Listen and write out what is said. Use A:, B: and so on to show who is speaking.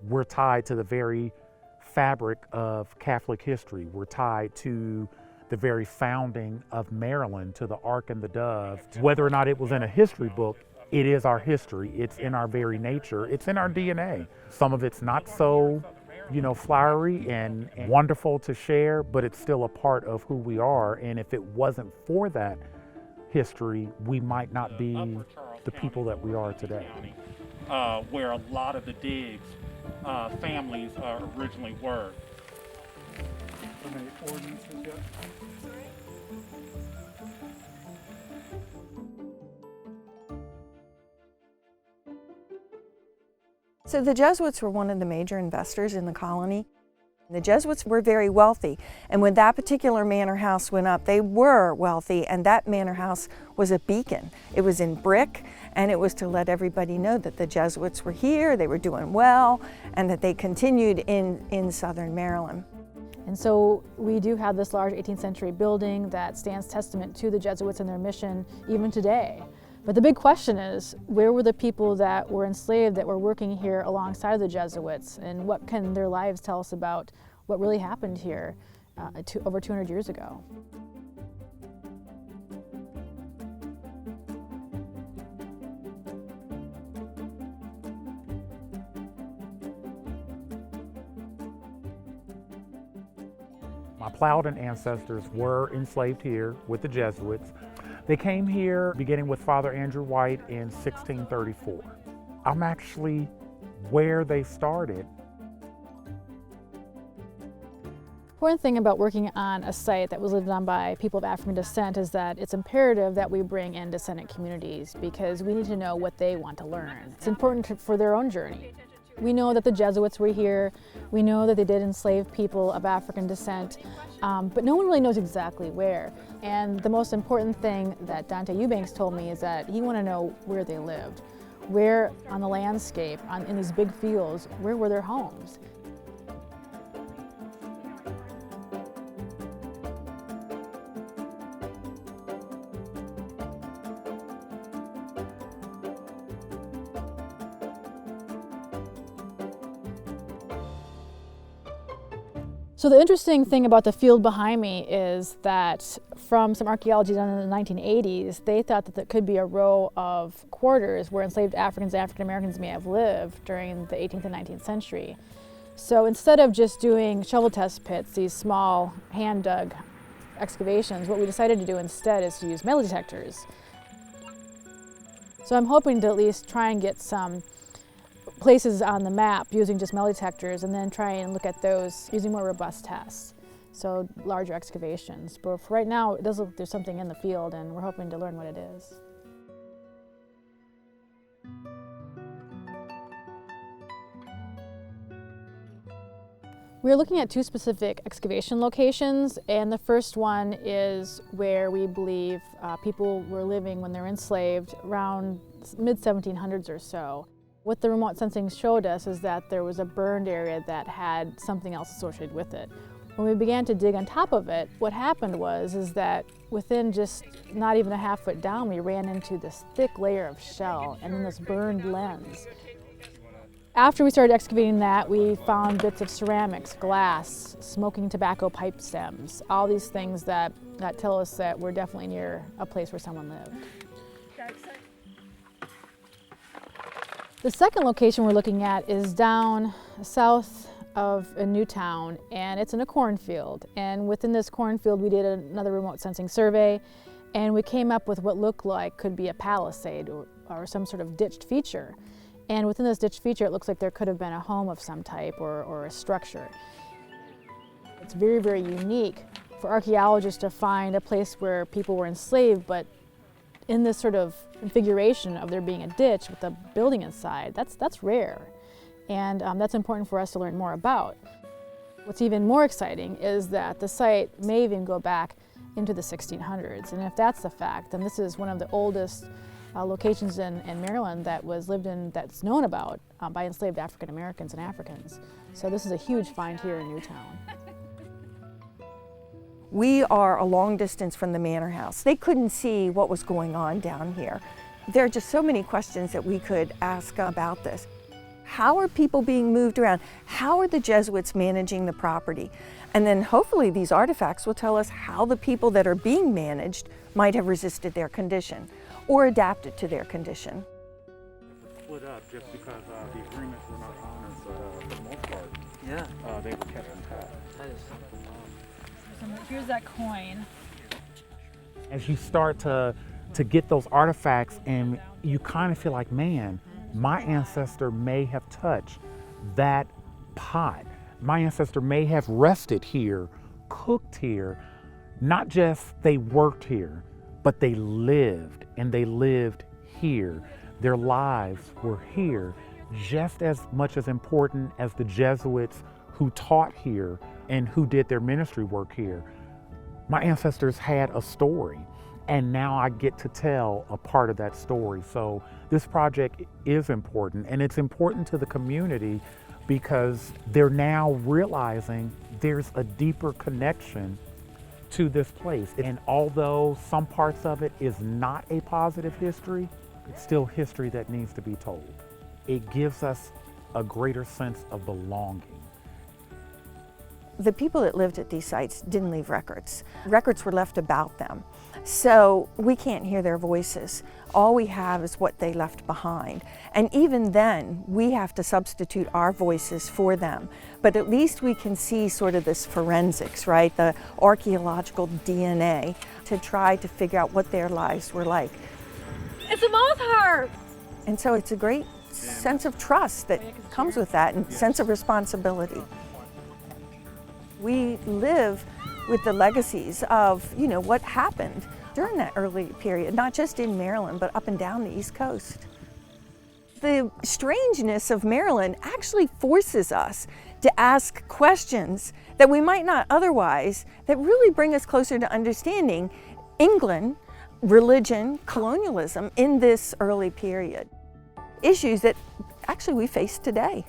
A: We're tied to the very fabric of Catholic history. We're tied to the very founding of Maryland, to the Ark and the Dove. Whether or not it was in a history book, it is our history. It's in our very nature. It's in our DNA. Some of it's not so, flowery and wonderful to share, but it's still a part of who we are. And if it wasn't for that history, we might not be the people that we are today.
B: Where a lot of the digs families originally were. How many ordinances yet?
C: So the Jesuits were one of the major investors in the colony. The Jesuits were very wealthy, and when that particular manor house went up, they were wealthy, and that manor house was a beacon. It was in brick, and it was to let everybody know that the Jesuits were here, they were doing well, and that they continued in southern Maryland.
D: And so we do have this large 18th century building that stands testament to the Jesuits and their mission even today. But the big question is, where were the people that were enslaved that were working here alongside the Jesuits, and what can their lives tell us about what really happened here over 200 years ago?
A: My Plowden ancestors were enslaved here with the Jesuits. They came here beginning with Father Andrew White in 1634. I'm actually where they started.
D: Important thing about working on a site that was lived on by people of African descent is that it's imperative that we bring in descendant communities because we need to know what they want to learn. It's important for their own journey. We know that the Jesuits were here, we know that they did enslave people of African descent, but no one really knows exactly where. And the most important thing that Dante Eubanks told me is that he wanted to know where they lived. Where on the landscape, in these big fields, where were their homes? So the interesting thing about the field behind me is that from some archaeology done in the 1980s, they thought that there could be a row of quarters where enslaved Africans and African Americans may have lived during the 18th and 19th century. So instead of just doing shovel test pits, these small hand-dug excavations, what we decided to do instead is to use metal detectors. So I'm hoping to at least try and get some places on the map using just metal detectors and then try and look at those using more robust tests. So larger excavations. But for right now, it does look like there's something in the field and we're hoping to learn what it is. We're looking at two specific excavation locations, and the first one is where we believe people were living when they were enslaved around mid-1700s or so. What the remote sensing showed us is that there was a burned area that had something else associated with it. When we began to dig on top of it, what happened is that within just not even a half foot down, we ran into this thick layer of shell and then this burned lens. After we started excavating that, we found bits of ceramics, glass, smoking tobacco pipe stems, all these things that tell us that we're definitely near a place where someone lived. The second location we're looking at is down south of Newtowne, and it's in a cornfield. And within this cornfield, we did another remote sensing survey, and we came up with what looked like could be a palisade or some sort of ditched feature. And within this ditched feature, it looks like there could have been a home of some type or a structure. It's very, very unique for archaeologists to find a place where people were enslaved, but in this sort of configuration of there being a ditch with a building inside. That's rare, and that's important for us to learn more about. What's even more exciting is that the site may even go back into the 1600s, and if that's the fact, then this is one of the oldest locations in Maryland that was lived in, that's known about by enslaved African Americans and Africans. So this is a huge find here in Newtowne.
C: We are a long distance from the manor house. They couldn't see what was going on down here. There are just so many questions that we could ask about this. How are people being moved around? How are the Jesuits managing the property? And then hopefully these artifacts will tell us how the people that are being managed might have resisted their condition or adapted to their condition.
B: Split up just because the agreements were not honored, but for the most part, they were kept intact.
E: That is something wrong.
D: So here's that coin.
A: As you start to get those artifacts, and you kind of feel like, man, my ancestor may have touched that pot. My ancestor may have rested here, cooked here. Not just they worked here, but they lived, and they lived here. Their lives were here, just as much as important as the Jesuits who taught here and who did their ministry work here. My ancestors had a story, and now I get to tell a part of that story. So this project is important, and it's important to the community because they're now realizing there's a deeper connection to this place. And although some parts of it is not a positive history, it's still history that needs to be told. It gives us a greater sense of belonging.
C: The people that lived at these sites didn't leave records. Records were left about them. So we can't hear their voices. All we have is what they left behind. And even then, we have to substitute our voices for them. But at least we can see sort of this forensics, right? The archaeological DNA to try to figure out what their lives were like.
D: It's a moth heart!
C: And so it's a great sense of trust that comes with that, and sense of responsibility. We live with the legacies of, what happened during that early period, not just in Maryland, but up and down the East Coast. The strangeness of Maryland actually forces us to ask questions that we might not otherwise, that really bring us closer to understanding England, religion, colonialism in this early period. Issues that actually we face today.